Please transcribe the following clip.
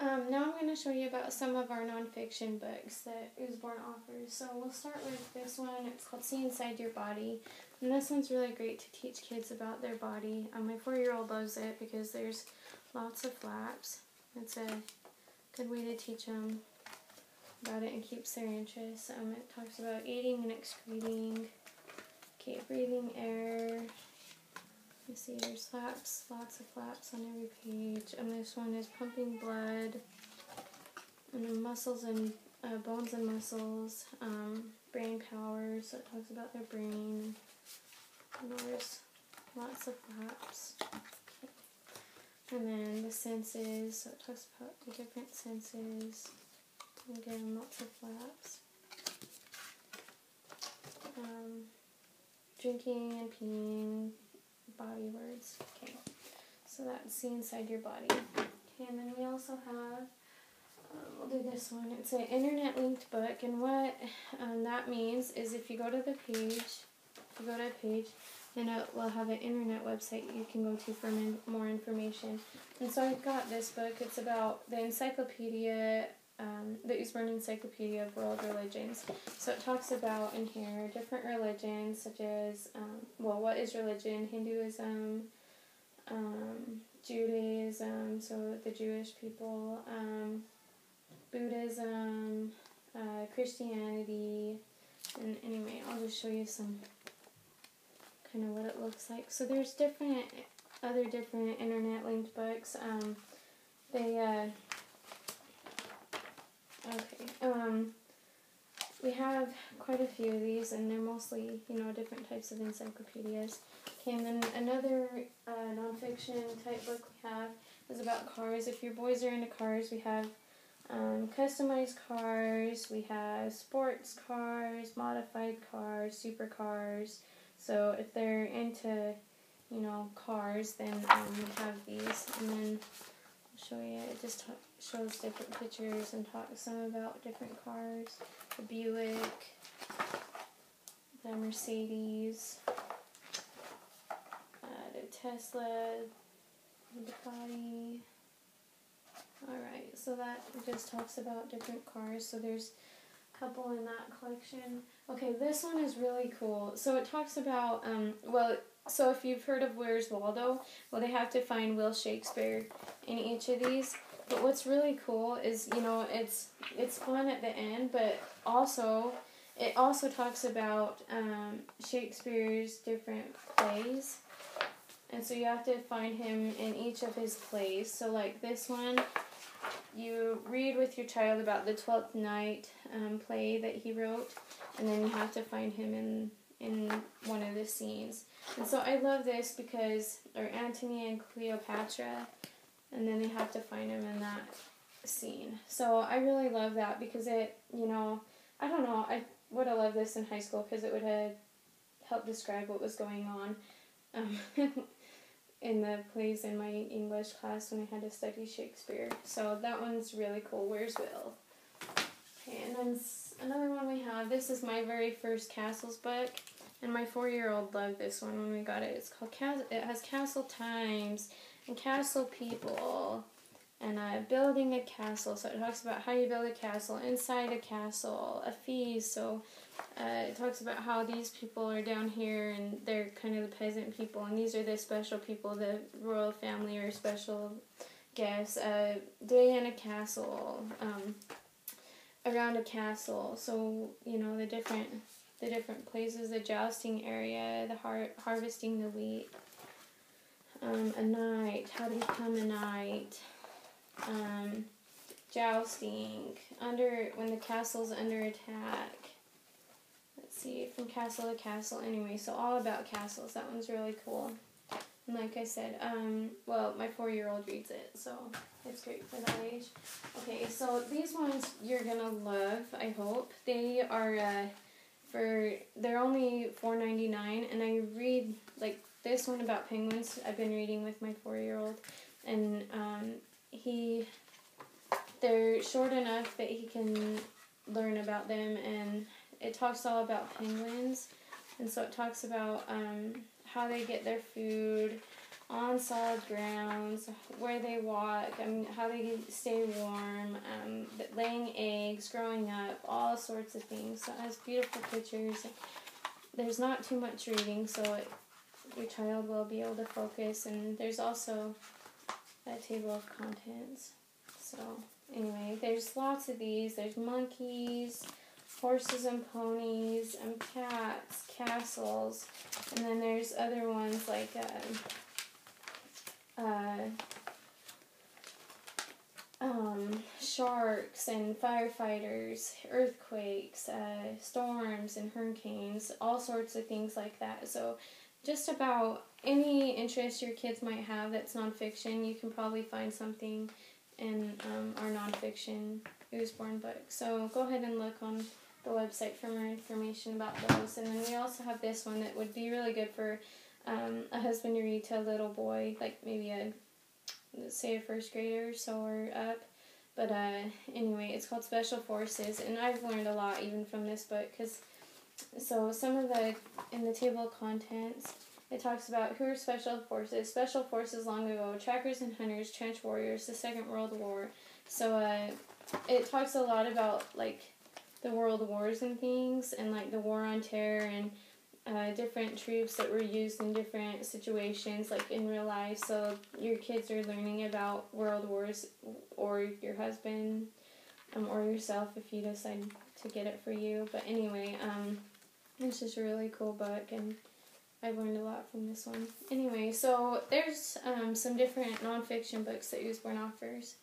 Now I'm going to show you about some of our nonfiction books that Usborne offers. So we'll start with this one. It's called See Inside Your Body. And this one's really great to teach kids about their body. My 4-year-old loves it because there's lots of flaps. It's a good way to teach them about it and keeps their interest. It talks about eating and excreting, breathing air. You see there's flaps, lots of flaps on every page. And this one is pumping blood, and then muscles and bones and muscles, brain power, so it talks about their brain. And there's lots of flaps. And then the senses, so it talks about the different senses. Again, lots of flaps. Drinking and peeing, body words. Okay, so that's See Inside Your Body. Okay, and then we also have, we'll do this one. It's an internet-linked book, and what that means is if you go to the page, and it will have an internet website you can go to for more information. And so I've got this book. It's about the encyclopedia, the Usborne Encyclopedia of World Religions. So it talks about in here different religions, such as, what is religion? Hinduism, Judaism, so the Jewish people, Buddhism, Christianity, and anyway, I'll just show you some kind of what it looks like. So there's other different internet linked books. We have quite a few of these, and they're mostly, different types of encyclopedias. Okay, and then another nonfiction type book we have is about cars. If your boys are into cars, we have customized cars, we have sports cars, modified cars, supercars. So if they're into, cars, then we have these. And then I'll show you, it just shows different pictures and talks some about different cars. The Buick, the Mercedes, the Tesla, the Ducati. Alright, so that just talks about different cars. So there's a couple in that collection. Okay, this one is really cool. So it talks about, so if you've heard of Where's Waldo, well, they have to find Will Shakespeare in each of these. But what's really cool is, it's fun at the end, but also, it also talks about Shakespeare's different plays. And so you have to find him in each of his plays. So like this one, you read with your child about the 12th Night play that he wrote, and then you have to find him in one of the scenes. And so I love this because, or Antony and Cleopatra, and then they have to find him in that scene. So I really love that because it, I don't know, I would have loved this in high school because it would have helped describe what was going on in the plays in my English class when I had to study Shakespeare. So that one's really cool. Where's Will? Okay, and then another one we have, this is my very first Castles book, and my 4-year-old loved this one when we got it. It's called it has Castle Times and Castle People and building a castle. So it talks about how you build a castle, inside a castle, a feast. So it talks about how these people are down here and they're kind of the peasant people, and these are the special people, the royal family or special guests. Day in a castle, around a castle. So the different places, the jousting area, the harvesting the wheat. A knight, how to become a knight, jousting, when the castle's under attack. Let's see, from castle to castle. Anyway, so all about castles. That one's really cool. And like I said, my 4-year-old reads it, so it's great for that age. Okay, so these ones you're gonna love, I hope. They are they're only $4.99, and I read this one about penguins. I've been reading with my 4-year-old, and they're short enough that he can learn about them, and it talks all about penguins, and so it talks about how they get their food, on solid grounds, where they walk, how they stay warm, laying eggs, growing up, all sorts of things. So it has beautiful pictures. There's not too much reading, so your child will be able to focus. And there's also a table of contents. So anyway, there's lots of these. There's monkeys, horses and ponies, cats, castles, and then there's other ones like sharks and firefighters, earthquakes, storms and hurricanes, all sorts of things like that. So just about any interest your kids might have that's nonfiction, you can probably find something in our nonfiction Usborne Books. So go ahead and look on the website for more information about those. And then we also have this one that would be really good for a husband to read to a little boy, like maybe say a first grader or so or up. But anyway, it's called Special Forces, and I've learned a lot even from this book, so some of in the table of contents, it talks about who are Special Forces. Special Forces long ago, trackers and hunters, trench warriors, the Second World War. So it talks a lot about like the world wars and things, and like the War on Terror and different troops that were used in different situations, like in real life. So your kids are learning about world wars, or your husband, or yourself if you decide to get it for you. But anyway, it's just a really cool book, and I've learned a lot from this one. Anyway, so there's some different nonfiction books that Usborne offers.